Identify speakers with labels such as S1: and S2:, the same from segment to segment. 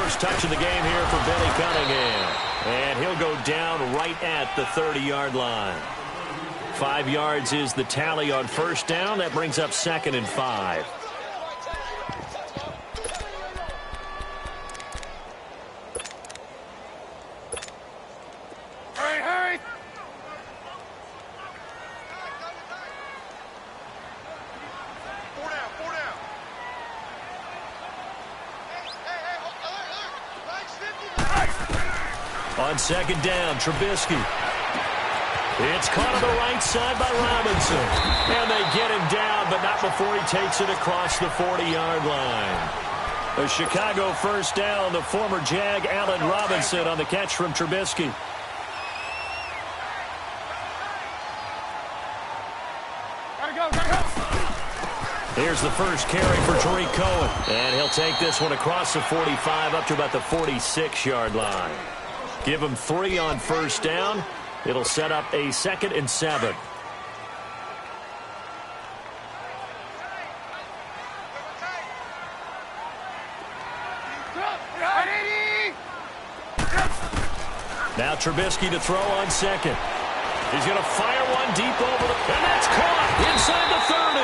S1: first touch of the game here for Billy Cunningham. And he'll go down right at the 30-yard line. 5 yards is the tally on first down. That brings up 2nd and 5.
S2: Hurry! Four down.
S1: On 2nd down, Trubisky. It's caught on the right side by Robinson. And they get him down, but not before he takes it across the 40-yard line. A Chicago first down, the former Jag Allen Robinson on the catch from Trubisky.
S2: Gotta go.
S1: Here's the first carry for Tariq Cohen. And he'll take this one across the 45 up to about the 46-yard line. Give him 3 on first down. It'll set up a 2nd and 7. Now Trubisky to throw on 2nd. He's going to fire one deep over the... And that's caught inside the 30.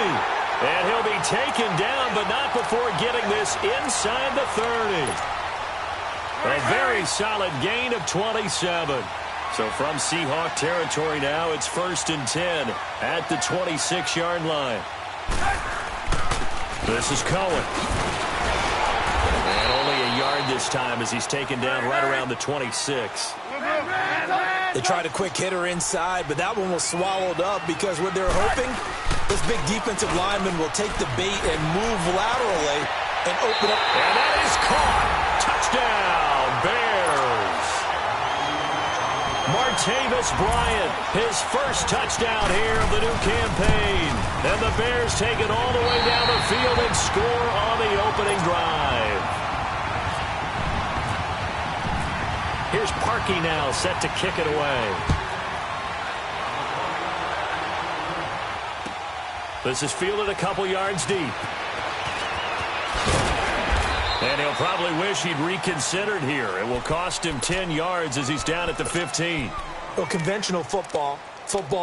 S1: And he'll be taken down, but not before getting this inside the 30. A very solid gain of 27. So from Seahawk territory now, it's 1st and 10 at the 26-yard line. This is Cohen. And only a yard this time as he's taken down right around the 26.
S3: They tried a quick hitter inside, but that one was swallowed up because what they're hoping, this big defensive lineman will take the bait and move laterally and open up.
S1: And that is caught. Touchdown, Bears. Martavis Bryant, his first touchdown here of the new campaign. And the Bears take it all the way down the field and score on the opening drive. Here's Parkey now set to kick it away. This is fielded a couple yards deep. And he'll probably wish he'd reconsidered here. It will cost him 10 yards as he's down at the 15.
S3: Well, conventional football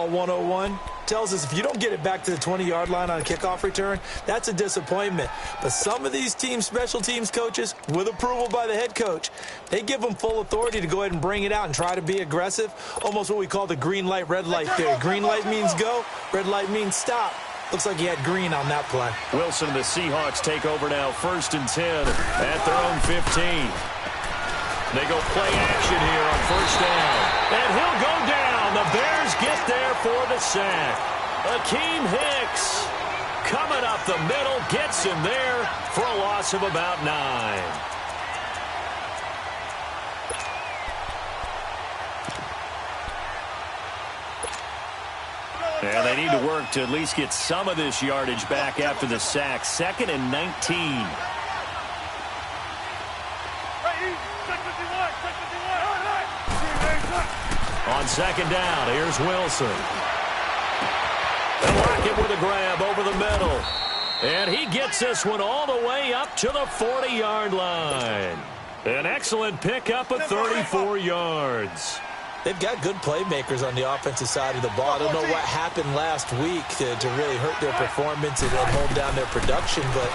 S3: 101, tells us if you don't get it back to the 20-yard line on a kickoff return, that's a disappointment. But some of these teams, special teams coaches, with approval by the head coach, they give them full authority to go ahead and bring it out and try to be aggressive, almost what we call the green light, red light theory. Green light means go, red light means stop. Looks like he had green on that play.
S1: Wilson and the Seahawks take over now, 1st and 10 at their own 15. They go play action here on first down. And he'll go down. The Bears get there for the sack. Akeem Hicks coming up the middle, gets him there for a loss of about 9. And they need to work to at least get some of this yardage back after the sack. 2nd and 19. On 2nd down, here's Wilson. And Lockett with a grab over the middle. And he gets this one all the way up to the 40-yard line. An excellent pickup of 34 yards.
S3: They've got good playmakers on the offensive side of the ball. I don't know what happened last week to really hurt their performance and hold down their production, but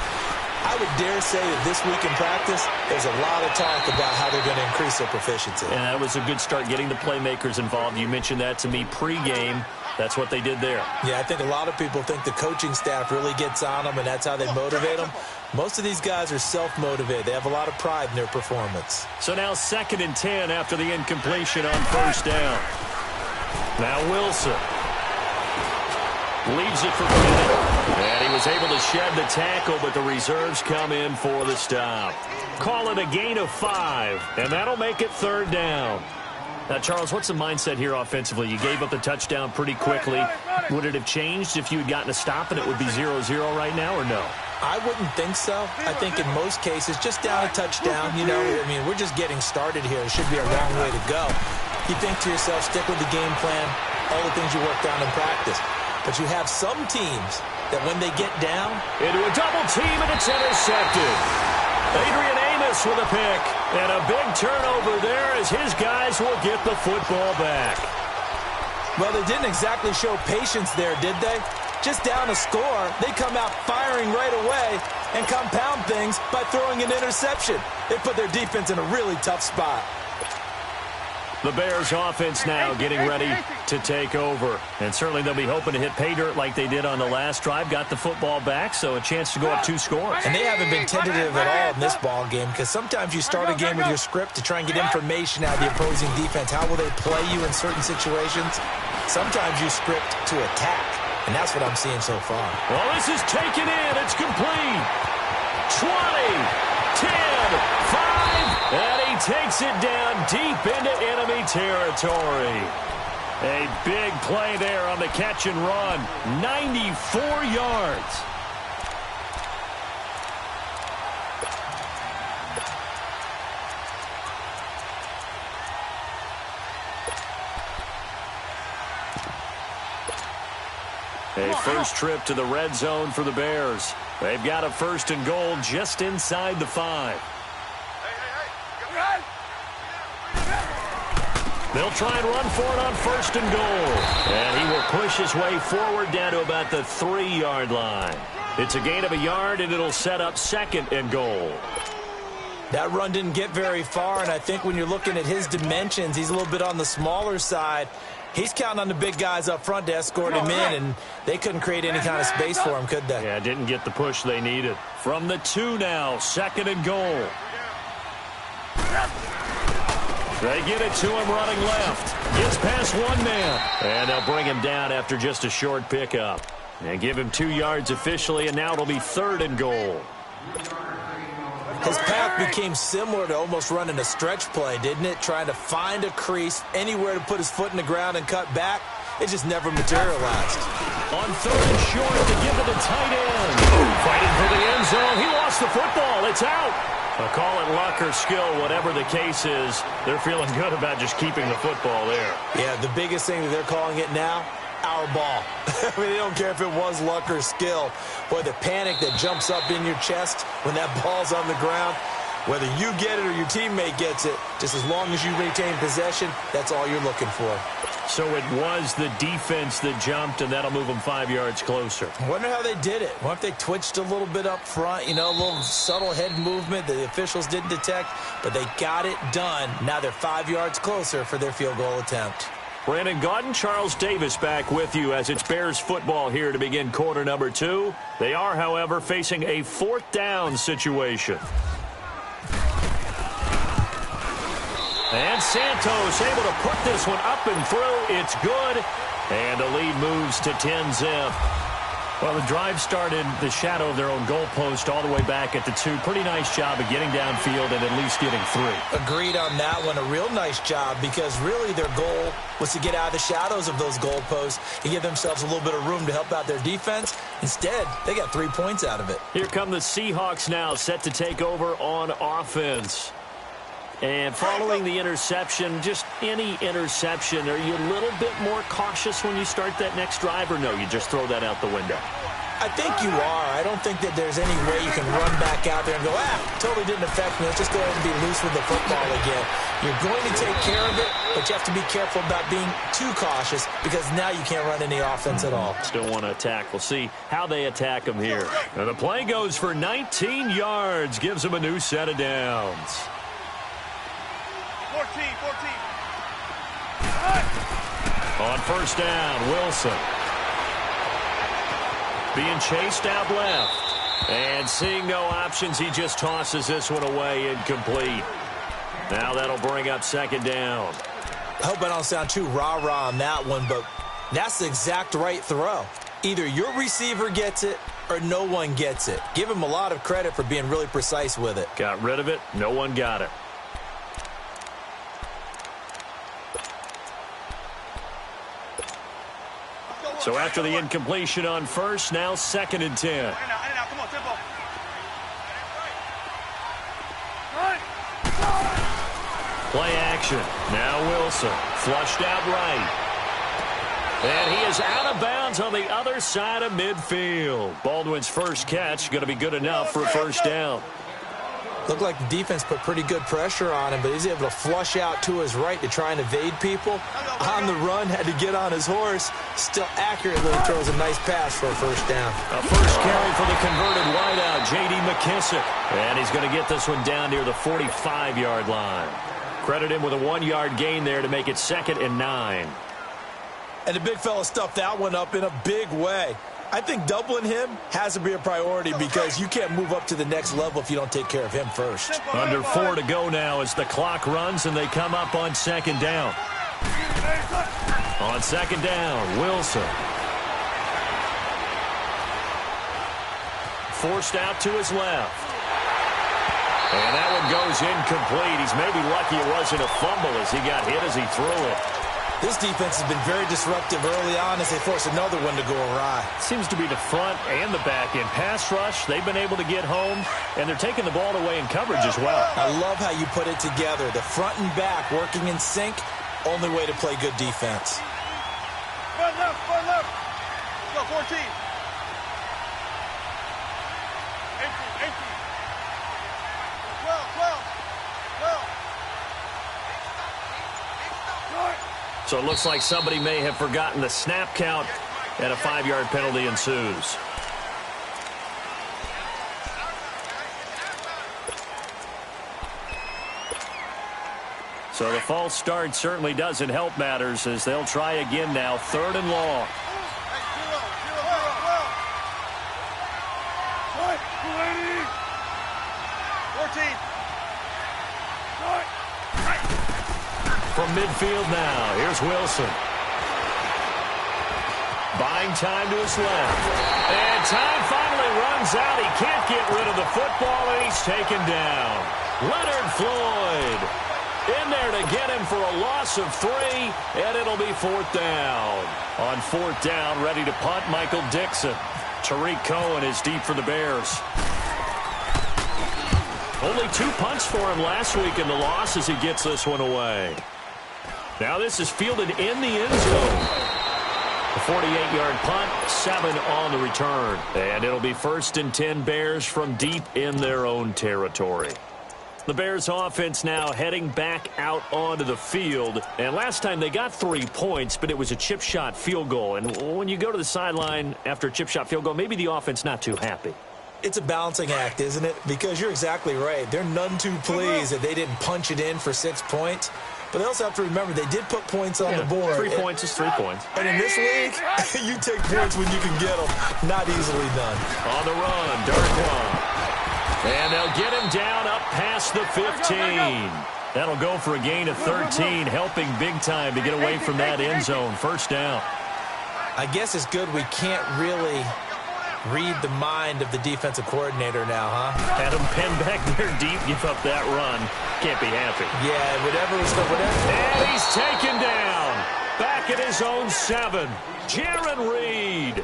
S3: I would dare say that this week in practice, there's a lot of talk about how they're going to increase their proficiency.
S1: And that was a good start, getting the playmakers involved. You mentioned that to me pregame. That's what they did there.
S3: Yeah, I think a lot of people think the coaching staff really gets on them, and that's how they motivate them. Most of these guys are self-motivated. They have a lot of pride in their performance.
S1: So now 2nd and 10 after the incompletion on first down. Now Wilson leaves it for Bennett. And he was able to shed the tackle, but the reserves come in for the stop. Call it a gain of 5, and that'll make it 3rd down. Now, Charles, what's the mindset here offensively? You gave up the touchdown pretty quickly. Would it have changed if you had gotten a stop and it would be 0-0 right now, or no?
S3: I wouldn't think so. I think in most cases, just down a touchdown, you know, I mean, we're just getting started here. It should be a long way to go. You think to yourself, stick with the game plan, all the things you worked on in practice. But you have some teams that when they get down,
S1: into a double team, and it's intercepted. Adrian Amos with a pick. And a big turnover there as his guys will get the football back.
S3: Well, they didn't exactly show patience there, did they? Just down a score, they come out firing right away and compound things by throwing an interception. They put their defense in a really tough spot.
S1: The Bears offense now getting ready to take over. And certainly they'll be hoping to hit pay dirt like they did on the last drive. Got the football back, so a chance to go up 2 scores.
S3: And they haven't been tentative at all in this ball game, because sometimes you start a game with your script to try and get information out of the opposing defense. How will they play you in certain situations? Sometimes you script to attack, and that's what I'm seeing so far.
S1: Well, this is taken in. It's complete. 20, 10, 5, and he takes it down deep into enemy territory. A big play there on the catch and run. 94 yards. A first trip to the red zone for the Bears. They've got a 1st and goal just inside the 5. They'll try and run for it on 1st and goal. And he will push his way forward down to about the 3-yard line. It's a gain of a yard, and it'll set up 2nd and goal.
S3: That run didn't get very far, and I think when you're looking at his dimensions, he's a little bit on the smaller side. He's counting on the big guys up front to escort him in, and they couldn't create any kind of space for him, could they?
S1: Yeah, didn't get the push they needed. From the 2 now, 2nd and goal. They get it to him running left. Gets past 1 man. And they'll bring him down after just a short pickup. And give him 2 yards officially, and now it'll be 3rd and goal.
S3: His path became similar to almost running a stretch play, didn't it? Trying to find a crease, anywhere to put his foot in the ground and cut back. It just never materialized.
S1: On 3rd and short to give it to tight end. Fighting for the end zone. He lost the football. It's out. I'll call it luck or skill, whatever the case is. They're feeling good about just keeping the football there.
S3: Yeah, the biggest thing that they're calling it now, our ball. I mean, they don't care if it was luck or skill. Boy, the panic that jumps up in your chest when that ball's on the ground, whether you get it or your teammate gets it, just as long as you retain possession, that's all you're looking for.
S1: So it was the defense that jumped, and that'll move them 5 yards closer.
S3: I wonder how they did it. I wonder if they twitched a little bit up front, you know, a little subtle head movement that the officials didn't detect, but they got it done. Now they're 5 yards closer for their field goal attempt.
S1: Brandon Gaudin, Charles Davis back with you as it's Bears football here to begin quarter number 2. They are, however, facing a 4th down situation. And Santos able to put this one up and through. It's good. And the lead moves to 10-zip. Well, the drive started the shadow of their own goalpost all the way back at the 2. Pretty nice job of getting downfield and at least getting 3.
S3: Agreed on that one. A real nice job, because really their goal was to get out of the shadows of those goalposts and give themselves a little bit of room to help out their defense. Instead, they got 3 points out of it.
S1: Here come the Seahawks now, set to take over on offense. And following the interception, just any interception, are you a little bit more cautious when you start that next drive, or no, you just throw that out the window?
S3: I think you are. I don't think that there's any way you can run back out there and go, totally didn't affect me. Let's just go ahead and be loose with the football again. You're going to take care of it, but you have to be careful about being too cautious, because now you can't run any offense at all.
S1: Still want to attack. We'll see how they attack them here. And the play goes for 19 yards, gives them a new set of downs.
S2: 14.
S1: On 1st down, Wilson. Being chased out left. And seeing no options, he just tosses this one away, incomplete. Now that'll bring up 2nd down.
S3: I hope I don't sound too rah-rah on that one, but that's the exact right throw. Either your receiver gets it or no one gets it. Give him a lot of credit for being really precise with it.
S1: Got rid of it. No one got it. So after the incompletion on 1st, now 2nd and 10.
S2: Come on, tempo.
S1: Play action. Now Wilson. Flushed out right. And he is out of bounds on the other side of midfield. Baldwin's first catch going to be good enough for a 1st down.
S3: Looked like the defense put pretty good pressure on him, but he's able to flush out to his right to try and evade people. On the run, had to get on his horse. Still accurately throws a nice pass for a first down.
S1: A first carry for the converted wideout, J.D. McKissick. And he's going to get this one down near the 45-yard line. Credit him with a 1-yard gain there to make it 2nd and 9.
S3: And the big fella stuffed that one up in a big way. I think doubling him has to be a priority because you can't move up to the next level if you don't take care of him first.
S1: Under 4 to go now as the clock runs and they come up on 2nd down. On 2nd down, Wilson. Forced out to his left. And that one goes incomplete. He's maybe lucky it wasn't a fumble as he got hit as he threw it.
S3: This defense has been very disruptive early on as they force another one to go awry.
S1: Seems to be the front and the back end. Pass rush, they've been able to get home, and they're taking the ball away in coverage as well.
S3: I love how you put it together. The front and back working in sync, only way to play good defense.
S2: Front left, front left. Go, 14. 18, 18. 12, 12, 12.
S1: So it looks like somebody may have forgotten the snap count, and a 5-yard penalty ensues. So the false start certainly doesn't help matters as they'll try again now, 3rd and long.
S2: 14.
S1: From midfield now, here's Wilson. Buying time to his left. And time finally runs out. He can't get rid of the football, and he's taken down. Leonard Floyd in there to get him for a loss of 3, and it'll be 4th down. On 4th down, ready to punt, Michael Dixon. Tariq Cohen is deep for the Bears. Only 2 punts for him last week in the loss as he gets this one away. Now this is fielded in the end zone. A 48-yard punt, 7 on the return. And it'll be 1st and 10 Bears from deep in their own territory. The Bears offense now heading back out onto the field. And last time they got 3 points, but it was a chip shot field goal. And when you go to the sideline after a chip shot field goal, maybe the offense not too happy.
S3: It's a balancing act, isn't it? Because you're exactly right. They're none too pleased that they didn't punch it in for 6 points. But they also have to remember they did put points on the board.
S1: 3 points is 3 points.
S3: And in this league, you take points when you can get them. Not easily done.
S1: On the run, Darkwa. And they'll get him down up past the 15. That'll go for a gain of 13, helping big time to get away from that end zone. 1st down.
S3: I guess it's good we can't really read the mind of the defensive coordinator now, huh?
S1: Had him pinned back there deep, give up that run. Can't be happy.
S3: Yeah, whatever was the whatever.
S1: And he's taken down. Back at his own 7. Jaron Reed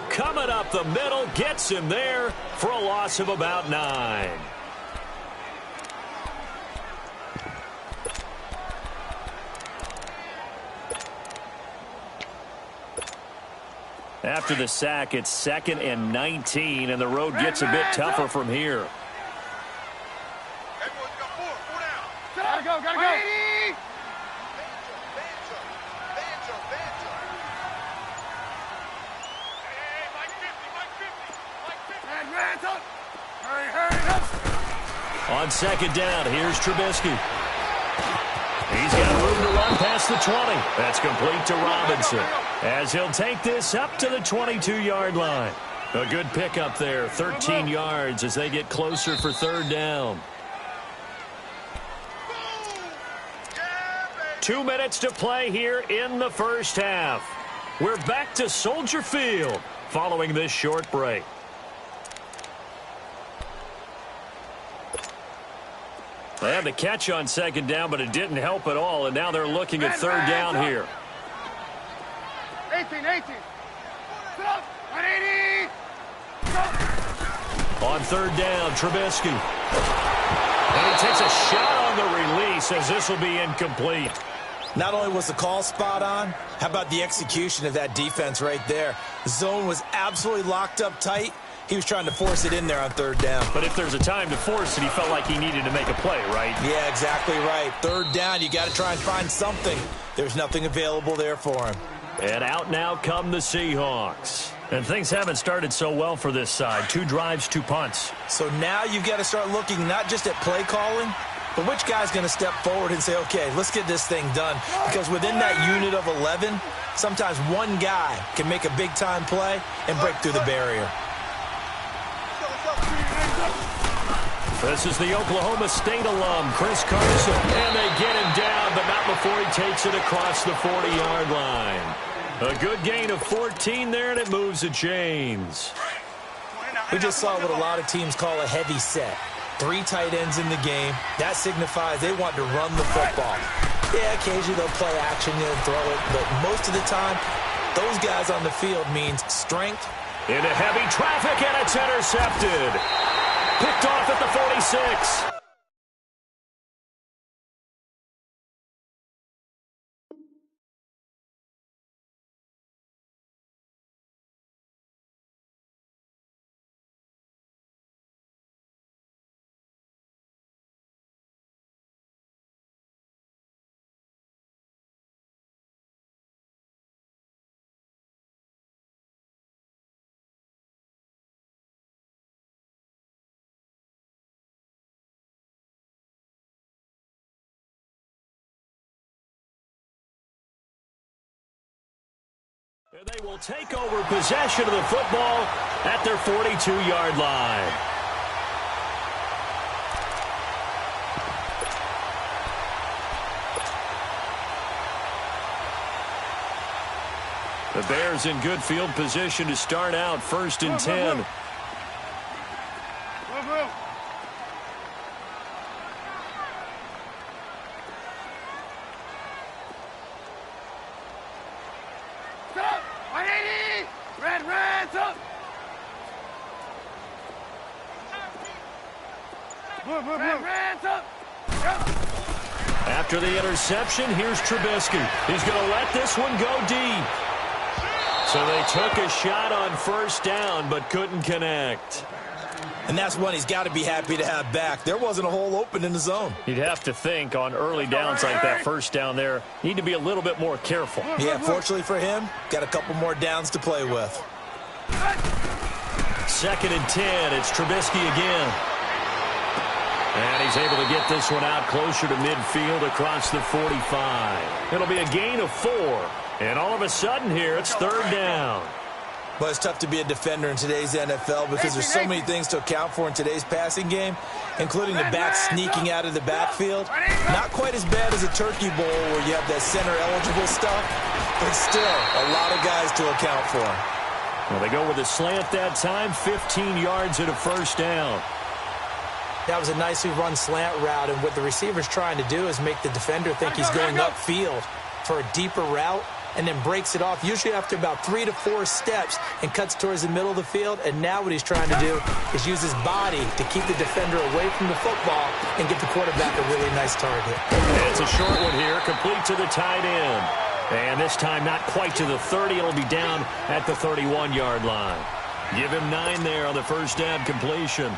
S1: coming up the middle, gets him there for a loss of about 9. After the sack, it's 2nd and 19, and the road gets a bit tougher from here.
S2: Everyone's got 4 down. Gotta go, gotta go. Hey, Mike 50. Hurry up.
S1: On 2nd down, here's Trubisky. He's got room to run past the 20. That's complete to Robinson, as he'll take this up to the 22-yard line. A good pickup there, 13 yards as they get closer for 3rd down. 2 minutes to play here in the first half. We're back to Soldier Field following this short break. They had the catch on 2nd down, but it didn't help at all, and now they're looking at 3rd down here.
S2: 18. Sit up. 180.
S1: On 3rd down, Trubisky. And he takes a shot on the release as this will be incomplete.
S3: Not only was the call spot on, how about the execution of that defense right there? The zone was absolutely locked up tight. He was trying to force it in there on third down.
S1: But if there's a time to force it, he felt like he needed to make a play, right?
S3: Yeah, exactly right. Third down, you got to try and find something. There's nothing available there for him.
S1: And out now come the Seahawks. And things haven't started so well for this side. 2 drives, 2 punts.
S3: So now you've got to start looking not just at play calling, but which guy's going to step forward and say, okay, let's get this thing done. Because within that unit of 11, sometimes one guy can make a big-time play and break through the barrier.
S1: This is the Oklahoma State alum, Chris Carson. And they get him down, but not before he takes it across the 40-yard line. A good gain of 14 there, and it moves the chains.
S3: We just saw what a lot of teams call a heavy set. 3 tight ends in the game. That signifies they want to run the football. Yeah, occasionally they'll play action and throw it, but most of the time, those guys on the field means strength.
S1: Into heavy traffic, and it's intercepted. Picked off at the 46. And they will take over possession of the football at their 42-yard line. The Bears in good field position to start out, 1st and 10. After the interception, here's Trubisky. He's going to let this one go deep. So they took a shot on 1st down, but couldn't connect.
S3: And that's one he's got to be happy to have back. There wasn't a hole open in the zone.
S1: You'd have to think on early downs like that 1st down there, need to be a little bit more careful.
S3: Yeah, fortunately for him, got a couple more downs to play with.
S1: 2nd and 10, it's Trubisky again. And he's able to get this one out closer to midfield across the 45. It'll be a gain of 4. And all of a sudden here, it's 3rd down.
S3: But it's tough to be a defender in today's NFL because there's so many things to account for in today's passing game, including the back sneaking out of the backfield. Not quite as bad as a turkey bowl where you have that center-eligible stuff, but still a lot of guys to account for.
S1: Well, they go with a slant that time, 15 yards at a 1st down.
S3: That was a nicely run slant route, and what the receiver's trying to do is make the defender think he's going upfield for a deeper route and then breaks it off, usually after about 3 to 4 steps, and cuts towards the middle of the field. And now what he's trying to do is use his body to keep the defender away from the football and give the quarterback a really nice target.
S1: And it's a short one here, complete to the tight end. And this time not quite to the 30. It'll be down at the 31-yard line. Give him 9 there on the 1st down completion.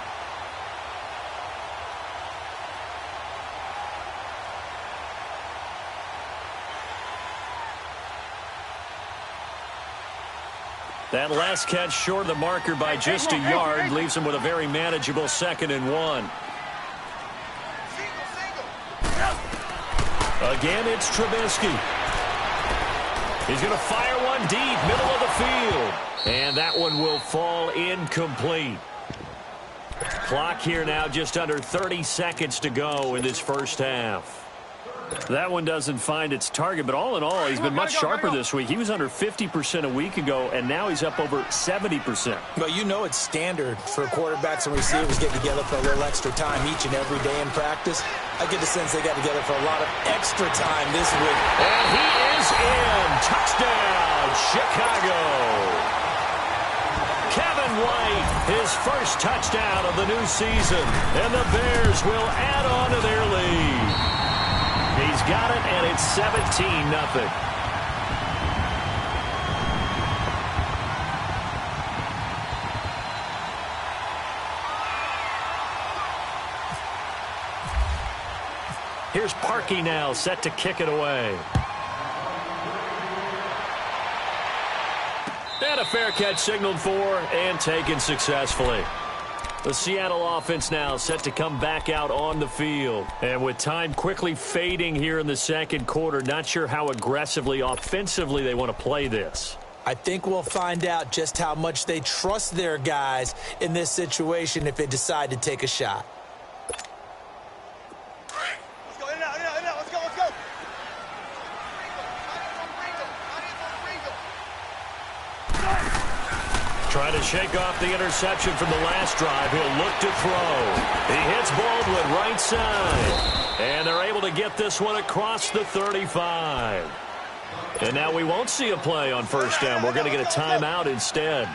S1: That last catch short of the marker by just a yard leaves him with a very manageable 2nd and 1. Again, it's Trubisky. He's going to fire one deep, middle of the field. And that one will fall incomplete. Clock here now, just under 30 seconds to go in this 1st half. That one doesn't find its target, but all in all, he's been much sharper this week. He was under 50% a week ago, and now he's up over 70%.
S3: Well, you know it's standard for quarterbacks and receivers get together for a little extra time each and every day in practice. I get the sense they got together for a lot of extra time this week.
S1: And he is in. Touchdown, Chicago. Kevin White, his 1st touchdown of the new season, and the Bears will add on to their lead. He's got it, and it's 17-0. Here's Parkey now, set to kick it away. And a fair catch signaled for and taken successfully. The Seattle offense now set to come back out on the field. And with time quickly fading here in the second quarter, not sure how aggressively, offensively they want to play this.
S3: I think we'll find out just how much they trust their guys in this situation if they decide to take a shot.
S2: Let's go, in and out, let's go, let's go.
S1: Trying to shake off the interception from the last drive. He'll look to throw. He hits Baldwin right side. And they're able to get this one across the 35. And now we won't see a play on first down. We're going to get a timeout instead,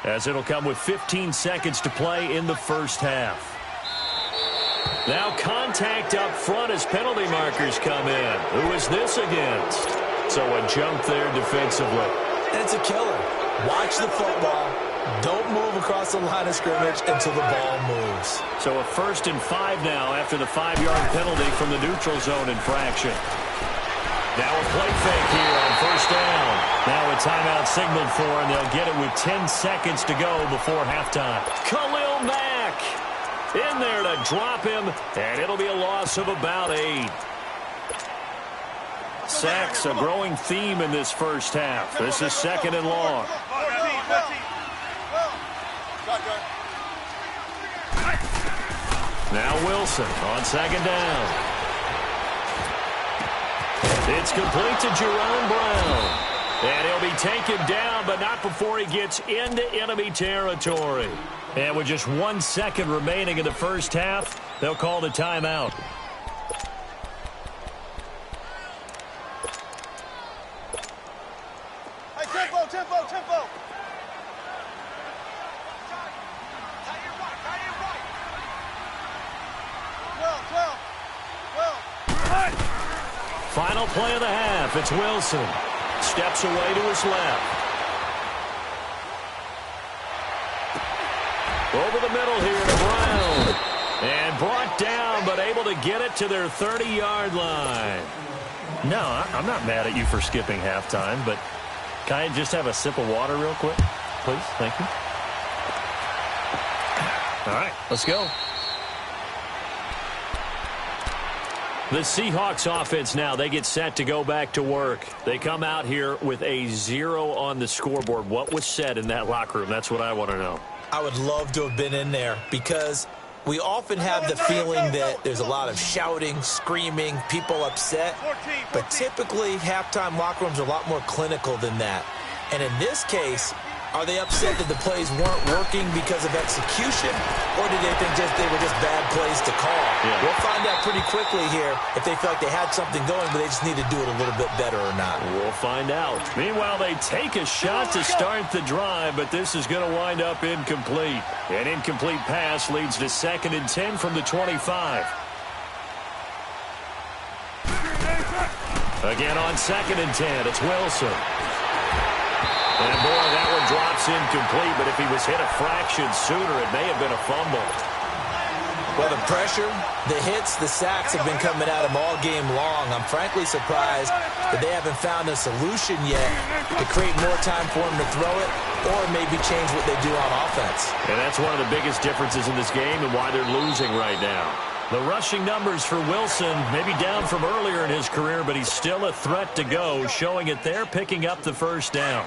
S1: as it'll come with 15 seconds to play in the first half. Now contact up front as penalty markers come in. Who is this against? So a jump there defensively.
S3: And it's a killer. Watch the football. Don't move across the line of scrimmage until the ball moves.
S1: So a 1st and 5 now after the 5-yard penalty from the neutral zone infraction. Now a play fake here on first down. Now a timeout signaled for, and they'll get it with 10 seconds to go before halftime. Khalil Mack in there to drop him, and it'll be a loss of about 8. Sacks, a growing theme in this first half. This is 2nd and long. Now Wilson on 2nd down. It's complete to Jerome Brown. And he'll be taken down, but not before he gets into enemy territory. And with just 1 second remaining in the first half, they'll call the timeout.
S2: Hey, tempo.
S1: Final play of the half. It's Wilson. Steps away to his left. Over the middle here to Brown. And brought down, but able to get it to their 30-yard line. No, I'm not mad at you for skipping halftime, but can I just have a sip of water real quick? Please, thank you. All right, let's go. The Seahawks offense now, they get set to go back to work. They come out here with a 0 on the scoreboard. What was said in that locker room? That's what I want to know.
S3: I would love to have been in there because we often have the feeling that there's a lot of shouting, screaming, people upset. But typically, halftime locker rooms are a lot more clinical than that. And in this case, are they upset that the plays weren't working because of execution, or did they think they were just bad plays to call?
S1: Yeah.
S3: We'll find out pretty quickly here if they feel like they had something going, but they just need to do it a little bit better or not.
S1: We'll find out. Meanwhile, they take a shot to start the drive, but this is going to wind up incomplete. An incomplete pass leads to 2nd and 10 from the 25. Again on 2nd and 10, it's Wilson. And boy, that one drops incomplete, but if he was hit a fraction sooner, it may have been a fumble.
S3: Well, the pressure, the hits, the sacks have been coming at him all game long. I'm frankly surprised that they haven't found a solution yet to create more time for him to throw it or maybe change what they do on offense.
S1: And that's one of the biggest differences in this game and why they're losing right now. The rushing numbers for Wilson, maybe down from earlier in his career, but he's still a threat to go, showing it there, picking up the first down.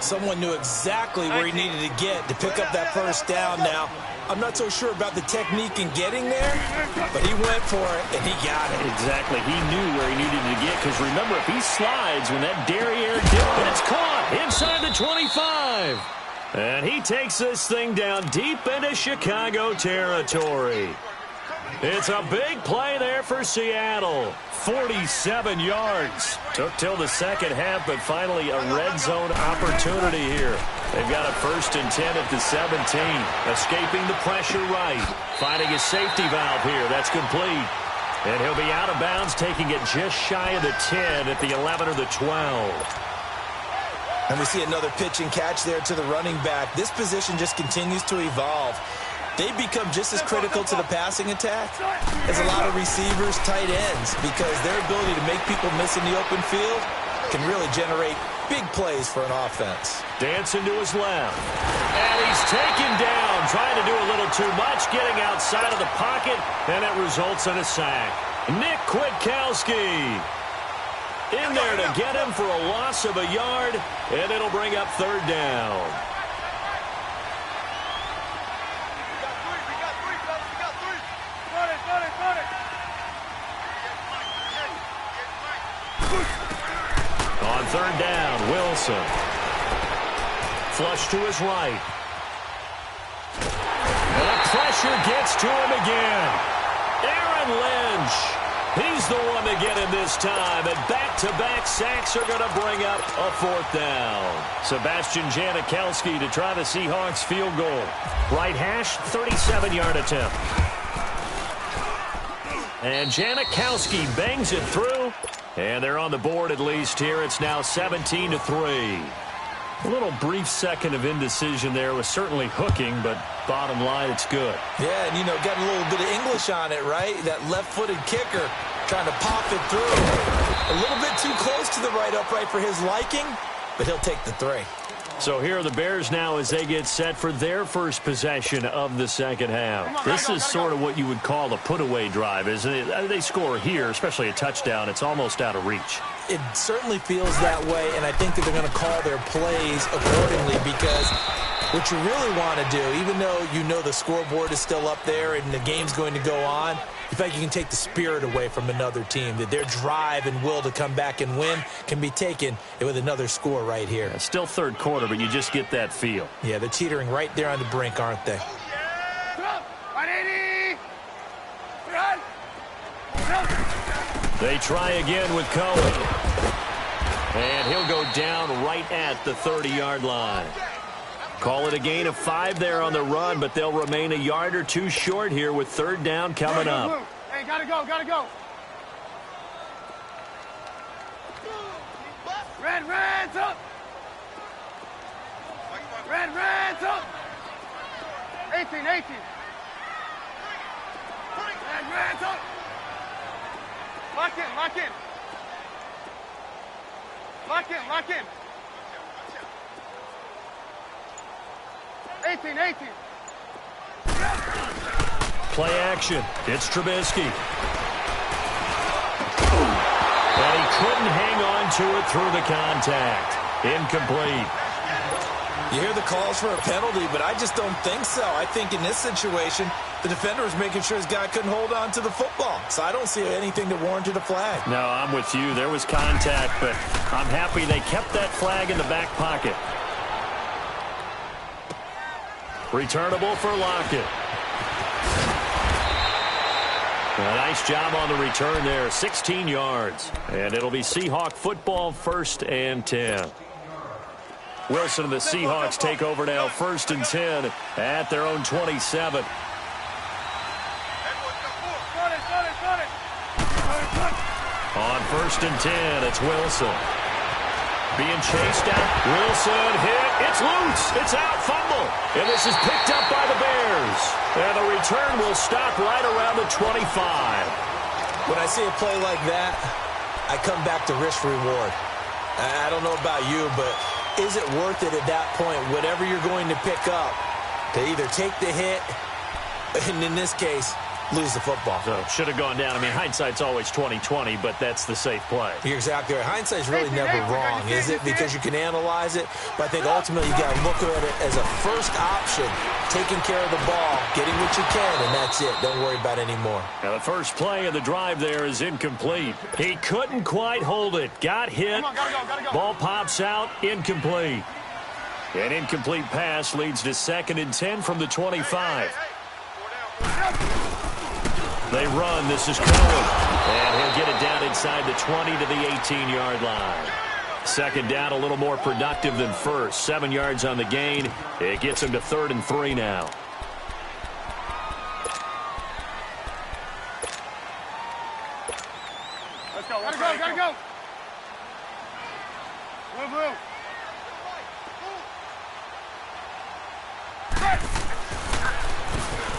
S3: Someone knew exactly where he needed to get to pick up that first down now. I'm not so sure about the technique in getting there, but he went for it, and he got it.
S1: Exactly. He knew where he needed to get, because remember, if he slides when that derriere dip, and it's caught inside the 25. And he takes this thing down deep into Chicago territory. It's a big play there for Seattle. 47 yards. Took till the second half, but finally a red zone opportunity here. They've got a 1st and 10 at the 17. Escaping the pressure right. Finding a safety valve here. That's complete. And he'll be out of bounds, taking it just shy of the 10 at the 11 or the 12.
S3: And we see another pitch and catch there to the running back. This position just continues to evolve. they become just as critical to the passing attack as a lot of receivers, tight ends, because their ability to make people miss in the open field can really generate big plays for an offense.
S1: Dancing to his left. And he's taken down, trying to do a little too much, getting outside of the pocket, and it results in a sack. Nick Kwiatkowski in there to get him for a loss of a yard, and it'll bring up third down. On third down, Wilson. Flush to his right. And the pressure gets to him again. Aaron Lynch. He's the one to get him this time. And back-to-back sacks are going to bring up a fourth down. Sebastian Janikowski to try the Seahawks field goal. Right hash, 37-yard attempt. And Janikowski bangs it through. And they're on the board at least here. It's now 17-3. A little brief second of indecision there was certainly hooking, but bottom line, it's good.
S3: Yeah, and, got a little bit of English on it, right? That left-footed kicker trying to pop it through. A little bit too close to the right upright for his liking, but he'll take the three.
S1: So here are the Bears now as they get set for their first possession of the second half. This is sort of what you would call a put-away drive, isn't it? They score here, especially a touchdown. It's almost out of reach.
S3: It certainly feels that way, and I think that they're going to call their plays accordingly because what you really want to do, even though the scoreboard is still up there and the game's going to go on, in fact, you can take the spirit away from another team, that their drive and will to come back and win can be taken with another score right here.
S1: Yeah, still third quarter, but you just get that feel.
S3: Yeah, they're teetering right there on the brink, aren't they?
S1: They try again with Cohen. And he'll go down right at the 30-yard line. Call it a gain of 5 there on the run, but they'll remain a yard or two short here with third down coming up.
S2: Hey, gotta go, gotta go. Reds up. Reds up. 18. Reds up. Lock in. Lock in. 18.
S1: Play action. It's Trubisky. And he couldn't hang on to it through the contact. Incomplete.
S3: You hear the calls for a penalty, but I just don't think so. I think in this situation, the defender was making sure his guy couldn't hold on to the football. So I don't see anything that warranted a flag.
S1: No, I'm with you. There was contact, but I'm happy they kept that flag in the back pocket. Returnable for Lockett. A nice job on the return there. 16 yards. And it'll be Seahawk football, 1st and 10. Wilson and the Seahawks take over now, 1st and 10 at their own 27. On 1st and 10, it's Wilson. Being chased out. Wilson hit. It's loose. It's out. Fumble. And this is picked up by the Bears. And the return will stop right around the 25.
S3: When I see a play like that, I come back to risk reward. I don't know about you, but is it worth it at that point, whatever you're going to pick up, to either take the hit, and in this case, lose the football?
S1: So should have gone down. I mean, hindsight's always 20/20, but that's the safe play.
S3: You're exactly right. Hindsight's really never wrong, is it? Because you can analyze it, but I think ultimately you got to look at it as a first option, taking care of the ball, getting what you can, and that's it. Don't worry about any more.
S1: Now the first play of the drive there is incomplete. He couldn't quite hold it. Got hit.
S2: Gotta go.
S1: Ball pops out. Incomplete. An incomplete pass leads to 2nd and 10 from the 25. They run. This is Cohen. And he'll get it down inside the 20 to the 18-yard line. 2nd down, a little more productive than first. 7 yards on the gain. It gets him to 3rd and 3 now.
S2: Let's go. Gotta go. Blue.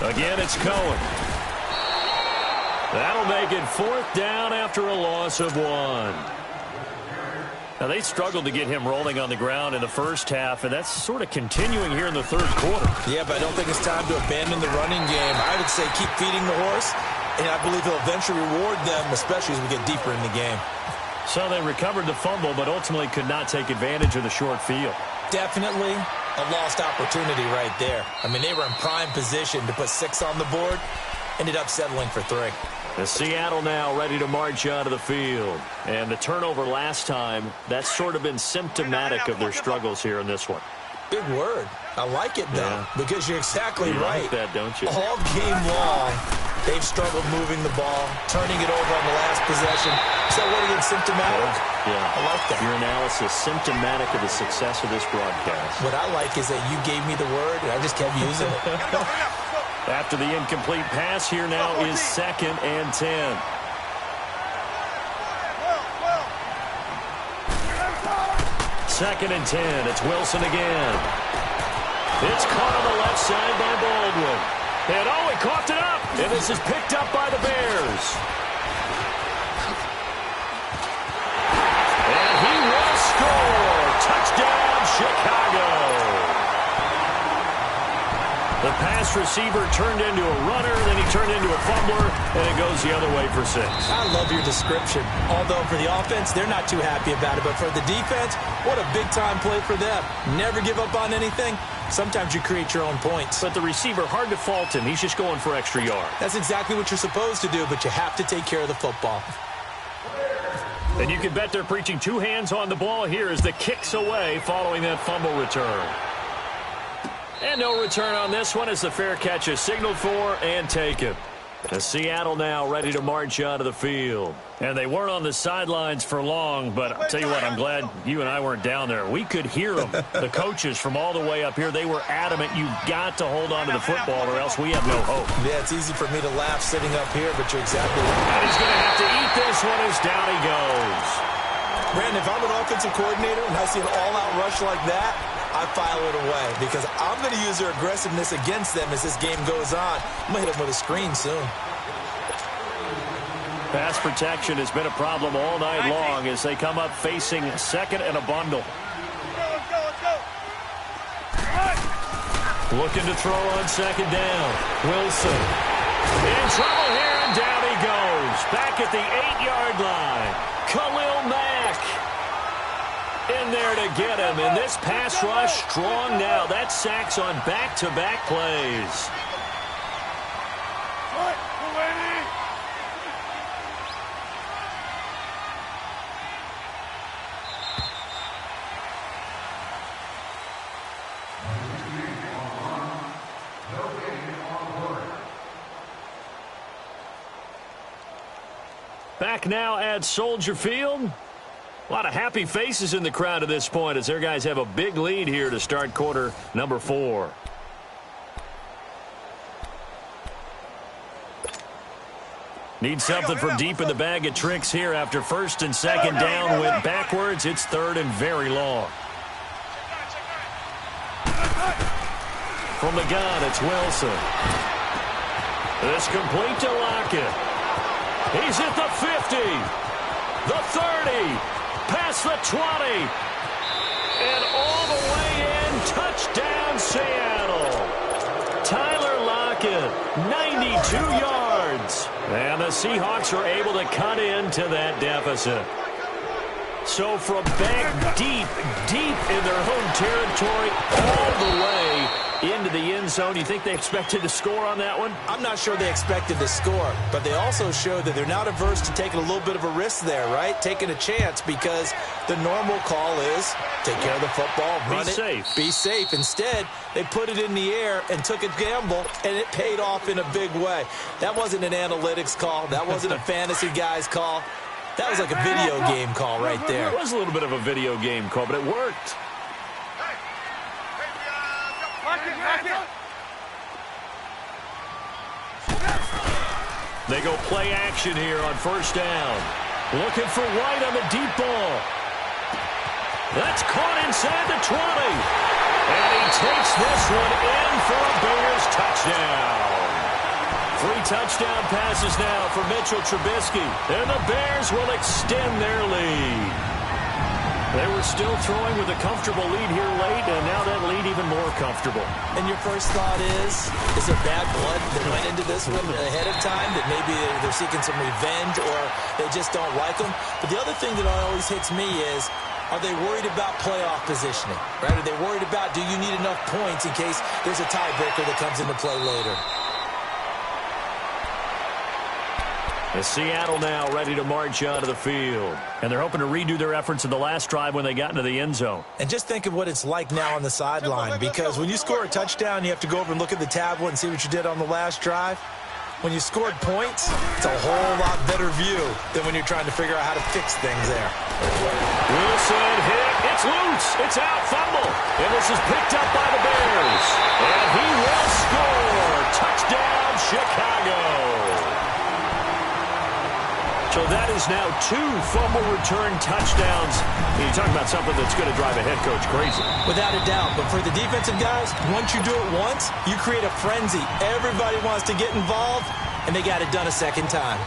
S1: Again, it's Cohen. That'll make it 4th down after a loss of 1. Now, they struggled to get him rolling on the ground in the first half, and that's sort of continuing here in the 3rd quarter.
S3: Yeah, but I don't think it's time to abandon the running game. I would say keep feeding the horse, and I believe he'll eventually reward them, especially as we get deeper in the game.
S1: So they recovered the fumble, but ultimately could not take advantage of the short field.
S3: Definitely a lost opportunity right there. I mean, they were in prime position to put 6 on the board, ended up settling for 3.
S1: The Seattle now ready to march onto the field. And the turnover last time, that's sort of been symptomatic of their struggles here in this one.
S3: Big word. I like it, though, because you're exactly right.
S1: You like that, don't you?
S3: All game long, they've struggled moving the ball, turning it over on the last possession. So what again, symptomatic?
S1: Yeah.
S3: I like that.
S1: Your analysis, symptomatic of the success of this broadcast.
S3: What I like is that you gave me the word, and I just kept using it.
S1: After the incomplete pass, here now is 2nd and 10. Second and 10. It's Wilson again. It's caught on the left side by Baldwin. And he coughed it up. And this is picked up by the Bears. And he will score. Touchdown, Chicago. The pass receiver turned into a runner, then he turned into a fumbler, and it goes the other way for 6.
S3: I love your description. Although for the offense, they're not too happy about it. But for the defense, what a big-time play for them. Never give up on anything. Sometimes you create your own points.
S1: But the receiver, hard to fault him. He's just going for extra yards.
S3: That's exactly what you're supposed to do, but you have to take care of the football.
S1: And you can bet they're preaching 2 hands on the ball here as the kick's away following that fumble return. And no return on this one as the fair catch is signaled for and taken. The Seattle now ready to march onto the field. And they weren't on the sidelines for long, but I'll tell you what, I'm glad you and I weren't down there. We could hear them. The coaches from all the way up here, they were adamant, you've got to hold on to the football or else we have no hope.
S3: Yeah, it's easy for me to laugh sitting up here, but you're exactly right.
S1: And he's going to have to eat this one as down he goes.
S3: Brandon, if I'm an offensive coordinator and I see an all-out rush like that, I file it away because I'm going to use their aggressiveness against them as this game goes on. I'm going to hit them with a screen soon.
S1: Pass protection has been a problem all night long as they come up facing 2nd and a bundle.
S2: Let's go.
S1: Looking to throw on 2nd down. Wilson in trouble here, and down he goes. Back at the 8-yard line. Khalil Mack in there to get him. And this pass rush strong now. That's sacks on back-to-back plays. Back now at Soldier Field. A lot of happy faces in the crowd at this point as their guys have a big lead here to start quarter number 4. Need something from deep in the bag of tricks here after 1st and 2nd down. Went backwards. It's 3rd and very long. From the gun, it's Wilson. It's complete to Lockett. He's at the 50, the 30, past the 20, and all the way in. Touchdown, Seattle. Tyler Lockett, 92 yards. And the Seahawks are able to cut into that deficit. So from back deep in their home territory, all the way into the end zone. You think they expected to score on that one?
S3: I'm not sure they expected to score, but they also showed that they're not averse to taking a little bit of a risk there, right? Taking a chance because the normal call is take care of the football, run it, be safe. Instead, they put it in the air and took a gamble, and it paid off in a big way. That wasn't an analytics call. That wasn't a fantasy guy's call. That was like a video game call right there.
S1: It was a little bit of a video game call, but it worked. They go play action here on 1st down. Looking for White on the deep ball. That's caught inside the 20. And he takes this one in for a Bears touchdown. 3 touchdown passes now for Mitchell Trubisky. And the Bears will extend their lead. They were still throwing with a comfortable lead here late, and now that lead even more comfortable.
S3: And your first thought is there bad blood that went into this one ahead of time, that maybe they're seeking some revenge or they just don't like them? But the other thing that always hits me is, are they worried about playoff positioning? Right? Are they worried about, do you need enough points in case there's a tiebreaker that comes into play later?
S1: As Seattle now ready to march onto the field. And they're hoping to redo their efforts in the last drive when they got into the end zone.
S3: And just think of what it's like now on the sideline, because when you score a touchdown, you have to go over and look at the tablet and see what you did on the last drive. When you scored points, it's a whole lot better view than when you're trying to figure out how to fix things there.
S1: Wilson hit. It's loose. It's out. Fumble. And this is picked up by the Bears. And he will score. Touchdown, Chicago. So that is now 2 fumble return touchdowns. You're talking about something that's going to drive a head coach crazy.
S3: Without a doubt. But for the defensive guys, once you do it once, you create a frenzy. Everybody wants to get involved, and they got it done a second time.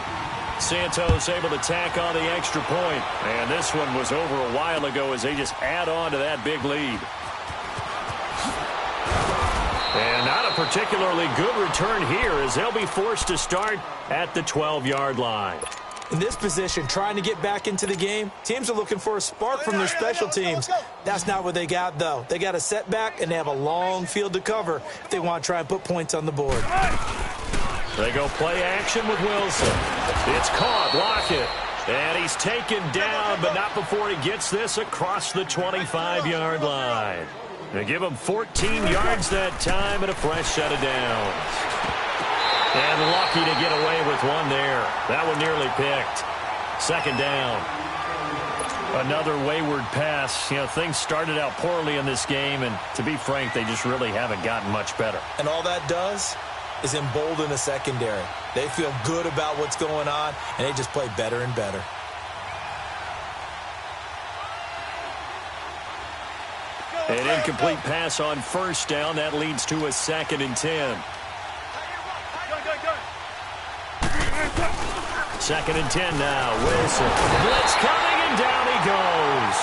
S1: Santos able to tack on the extra point. And this one was over a while ago as they just add on to that big lead. And not a particularly good return here as they'll be forced to start at the 12-yard line.
S3: In this position, trying to get back into the game, teams are looking for a spark from their special teams. That's not what they got, though. They got a setback, and they have a long field to cover if they want to try and put points on the board.
S1: They go play action with Wilson. It's caught. Lockett. And he's taken down, but not before he gets this across the 25-yard line. They give him 14 yards that time and a fresh set of downs. And lucky to get away with one there. That one nearly picked. Second down. Another wayward pass. You know, things started out poorly in this game, and to be frank, they just really haven't gotten much better.
S3: And all that does is embolden the secondary. They feel good about what's going on, and they just play better and better.
S1: An incomplete pass on first down. That leads to a 2nd and 10. 2nd and 10 now. Wilson. Blitz coming, and down he goes.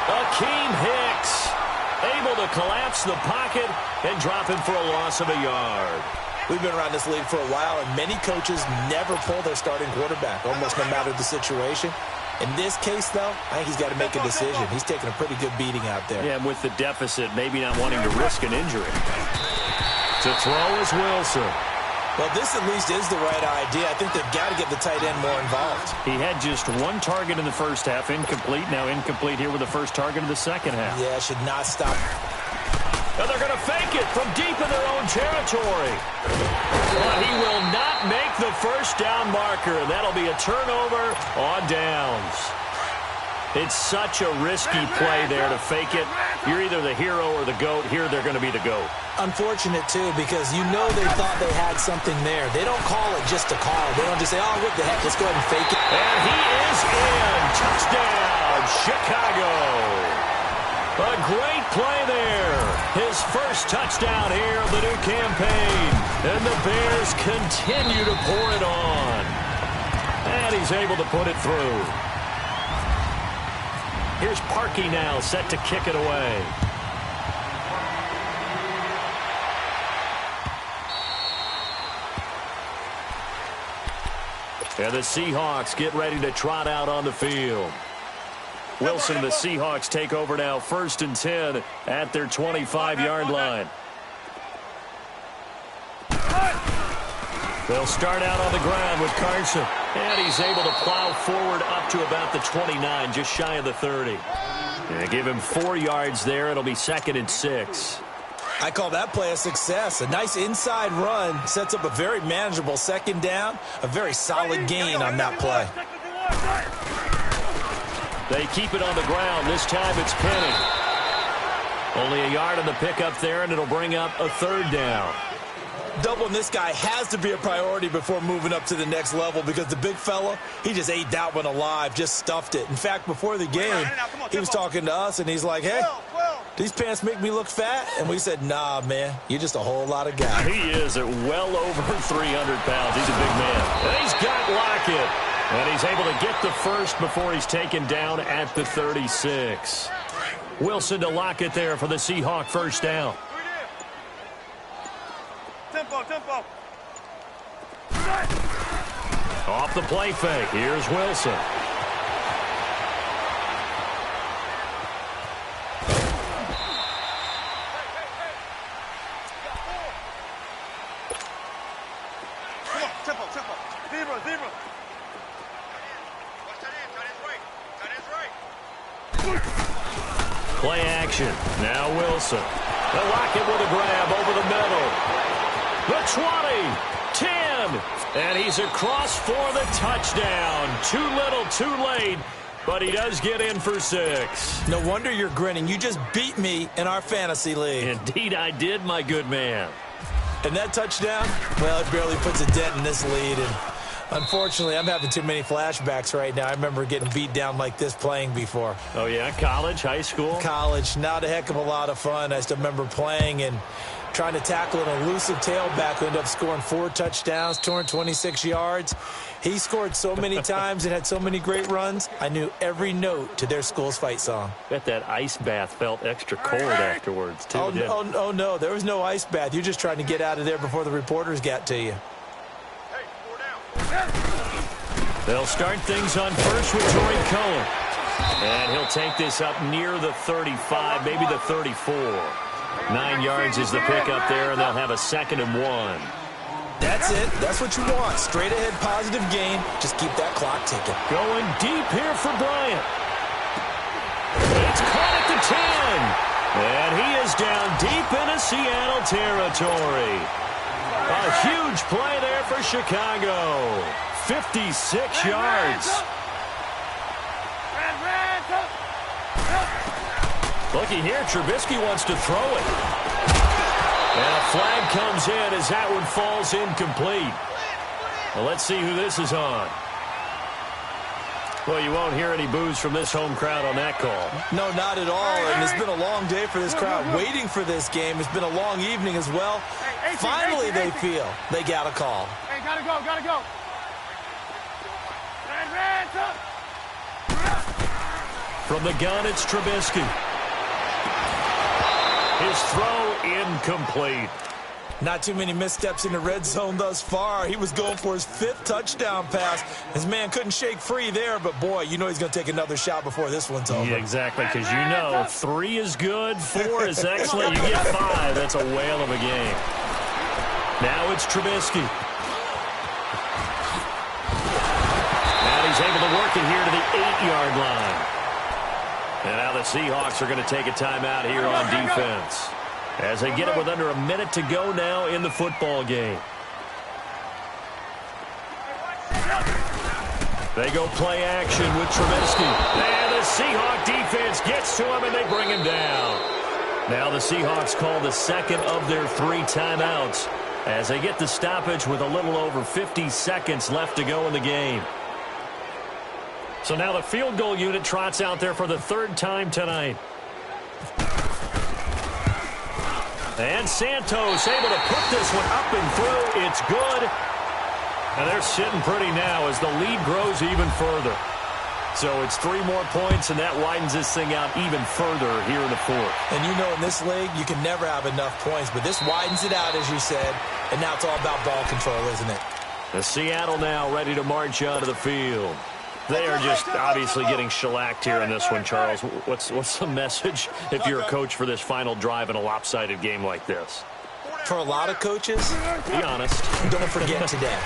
S1: Akeem Hicks able to collapse the pocket and drop him for a loss of a yard.
S3: We've been around this league for a while, and many coaches never pull their starting quarterback, almost no matter the situation. In this case, though, I think he's got to make a decision. He's taking a pretty good beating out there.
S1: Yeah, with the deficit, maybe not wanting to risk an injury. To throw is Wilson.
S3: Well, this at least is the right idea. I think they've got to get the tight end more involved.
S1: He had just 1 target in the first half, incomplete. Now incomplete here with the first target of the second half.
S3: Yeah, should not stop.
S1: And they're going to fake it from deep in their own territory. But he will not make the first down marker. That'll be a turnover on downs. It's such a risky play there to fake it. You're either the hero or the GOAT. Here they're going to be the GOAT. Unfortunate,
S3: too, because you know they thought they had something there. They don't call it just to call. They don't just say, oh, what the heck, let's go ahead and fake it.
S1: And he is in. Touchdown, Chicago. A great play there. His first touchdown here of the new campaign. And the Bears continue to pour it on. And he's able to put it through. Here's Parkey now, set to kick it away. And the Seahawks get ready to trot out on the field. Wilson and the Seahawks take over now, 1st and 10 at their 25-yard line. They'll start out on the ground with Carson. And he's able to plow forward up to about the 29, just shy of the 30. And they give him 4 yards there. It'll be 2nd and 6.
S3: I call that play a success. A nice inside run sets up a very manageable second down. A very solid gain on that play.
S1: They keep it on the ground. This time it's Penny. Only a yard on the pickup there, and it'll bring up a 3rd down.
S3: Doubling this guy has to be a priority before moving up to the next level, because the big fella, he just ate that one alive, just stuffed it. In fact, before the game, he was talking to us, and he's like, hey, these pants make me look fat? And we said, nah, man, you're just a whole lot of guy.
S1: He is at well over 300 pounds. He's a big man. And he's got Lockett. And he's able to get the first before he's taken down at the 36. Wilson to Lockett there for the Seahawk first down.
S2: Tempo, tempo.
S1: Off the play fake. Here's Wilson.
S2: Come on, tempo, tempo. Zebra, zebra.
S1: Play action. Now Wilson. The Lockett with a grab over the middle. The 20, 10, and he's across for the touchdown. Too little, too late, but he does get in for 6.
S3: No wonder you're grinning. You just beat me in our fantasy league.
S1: Indeed I did, my good man.
S3: And that touchdown, well, it barely puts a dent in this lead. And unfortunately, I'm having too many flashbacks right now. I remember getting beat down like this playing before.
S1: Oh, yeah? College, high school?
S3: College, not a heck of a lot of fun. I still remember playing and trying to tackle an elusive tailback who ended up scoring 4 touchdowns, 226 yards. He scored so many times and had so many great runs, I knew every note to their school's fight song.
S1: Bet that ice bath felt extra cold afterwards, too.
S3: Oh, no, there was no ice bath. You're just trying to get out of there before the reporters got to you.
S1: They'll start things on first with Torrey Cohen. And he'll take this up near the 35, maybe the 34. 9 yards is the pickup there, and they'll have a 2nd and 1.
S3: That's it. That's what you want. Straight ahead positive gain. Just keep that clock ticking.
S1: Going deep here for Bryant. It's caught at the 10. And he is down deep into Seattle territory. A huge play there for Chicago. 56 yards. Looky here, Trubisky wants to throw it. And a flag comes in as that one falls incomplete. Well, let's see who this is on. Well, you won't hear any boos from this home crowd on that call.
S3: No, not at all. And it's been a long day for this crowd waiting for this game. It's been a long evening as well. Finally, they feel they got a call.
S2: Hey, gotta go, gotta go.
S1: From the gun, it's Trubisky. His throw incomplete.
S3: Not too many missteps in the red zone thus far. He was going for his 5th touchdown pass. His man couldn't shake free there, but boy, you know he's going to take another shot before this one's over.
S1: Yeah, exactly, because you know 3 is good, 4 is excellent. You get 5, that's a whale of a game. Now it's Trubisky. And he's able to work it here to the 8-yard line. And now the Seahawks are going to take a timeout here on defense as they get it with under a minute to go now in the football game. They go play action with Trubisky. And the Seahawk defense gets to him, and they bring him down. Now the Seahawks call the 2nd of their 3 timeouts as they get the stoppage with a little over 50 seconds left to go in the game. So now the field goal unit trots out there for the 3rd time tonight. And Santos able to put this one up and through. It's good. And they're sitting pretty now as the lead grows even further. So it's 3 more points, and that widens this thing out even further here in the 4th.
S3: And you know in this league, you can never have enough points, but this widens it out, as you said, and now it's all about ball control, isn't it?
S1: The Seattle now ready to march onto the field. They are just obviously getting shellacked here in this one, Charles. What's the message if you're a coach for this final drive in a lopsided game like this?
S3: For a lot of coaches,
S1: be honest.
S3: Don't forget today.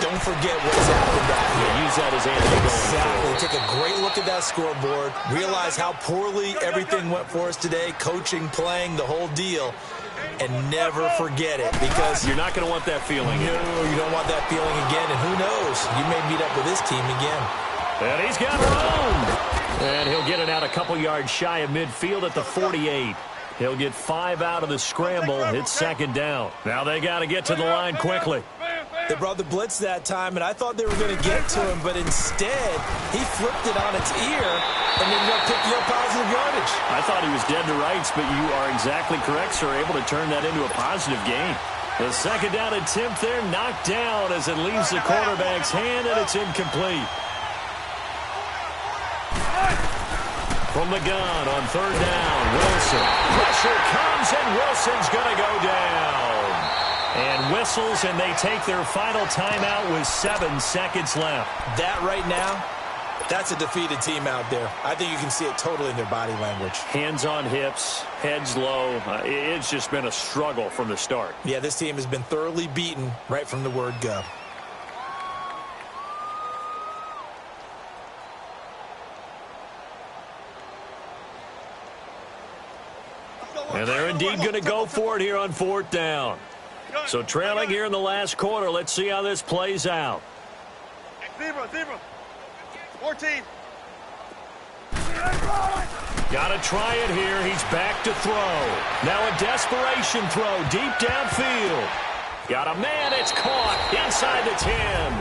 S3: Don't forget what's happened out here.
S1: Use that as answer going forward.
S3: Take a great look at that scoreboard. Realize how poorly everything went for us today. Coaching, playing, the whole deal. And never forget it, because
S1: you're not going to want that feeling.
S3: No, you don't want that feeling again. And who knows? You may meet up with this team again.
S1: And he's got room. And he'll get it out a couple yards shy of midfield at the 48. He'll get 5 out of the scramble. It's 2nd down. Now they got to get to the line quickly.
S3: They brought the blitz that time, and I thought they were going to get to him, but instead, he flipped it on its ear and ended up picking up positive yardage.
S1: I thought he was dead to rights, but you are exactly correct, sir, able to turn that into a positive gain. The second down attempt there knocked down as it leaves the quarterback's hand, and it's incomplete. From the gun on third down, Wilson. Pressure comes, and Wilson's going to go down. And whistles, and they take their final timeout with 7 seconds left.
S3: That right now, that's a defeated team out there. I think you can see it totally in their body language.
S1: Hands on hips, heads low. It's just been a struggle from the start.
S3: Yeah, this team has been thoroughly beaten right from the word go.
S1: And they're indeed going to go for it here on fourth down. So trailing here in the last quarter. Let's see how this plays out.
S2: Zebra. 14.
S1: Got to try it here. He's back to throw. Now a desperation throw deep downfield. Got a man. It's caught inside the 10.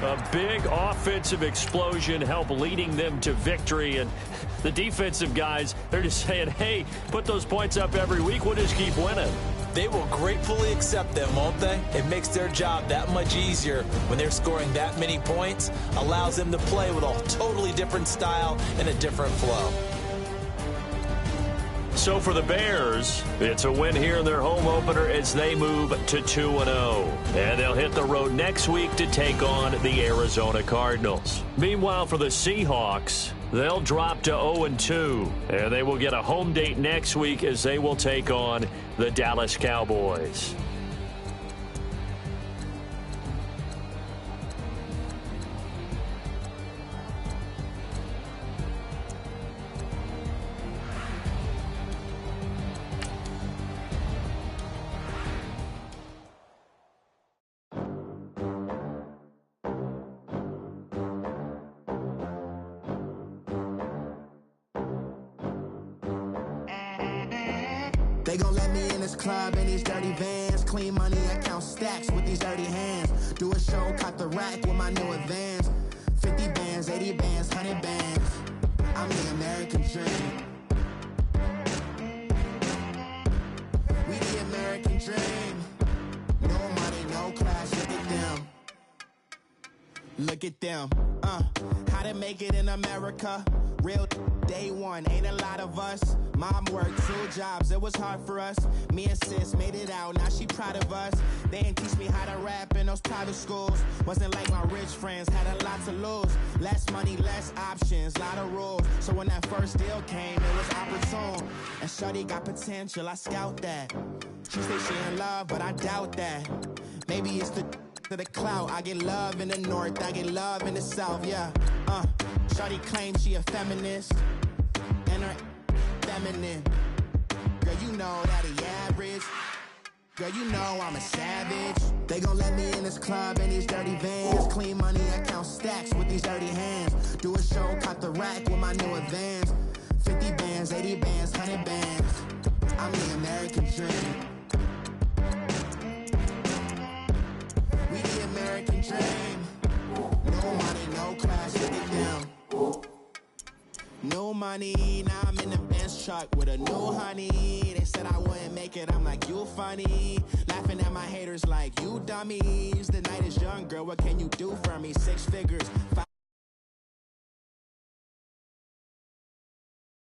S1: A big offensive explosion helped leading them to victory. And the defensive guys, they're just saying, hey, put those points up every week. We'll just keep winning.
S3: They will gratefully accept them, won't they? It makes their job that much easier when they're scoring that many points. Allows them to play with a totally different style and a different flow.
S1: So for the Bears, it's a win here in their home opener as they move to 2-0. And they'll hit the road next week to take on the Arizona Cardinals. Meanwhile, for the Seahawks, they'll drop to 0-2. And they will get a home date next week as they will take on the Dallas Cowboys.
S4: They gon' let me in this club in these dirty vans. Clean money, I count stacks with these dirty hands. Do a show, cut the rack with my new advance. 50 bands, 80 bands, 100 bands. I'm the American dream. We the American dream. No money, no class, look at them. Look at them, how to make it in America. Real day one, ain't a lot of us. Mom worked 2 jobs, it was hard for us. Me and sis made it out, now she proud of us. They didn't teach me how to rap in those private schools. Wasn't like my rich friends, had a lot to lose. Less money, less options, lot of rules. So when that first deal came, it was opportune. And shorty got potential, I scout that. She say she in love, but I doubt that. Maybe it's to the clout. I get love in the north, I get love in the south, yeah. Shorty claims she a feminist, and her feminine. Girl, you know that he average. Girl, you know I'm a savage. They gon' let me in this club in these dirty vans. Clean money, I count stacks with these dirty hands. Do a show, cut the rack with my new advance. 50 bands, 80 bands, 100 bands. I'm the American dream. We the American dream. No money, no class, look at them. No money, now I'm in the Benz truck with a new honey. They said I wouldn't make it, I'm like, you funny. Laughing at my haters like, you dummies. The night is young, girl, what can you do for me? 6 figures, 5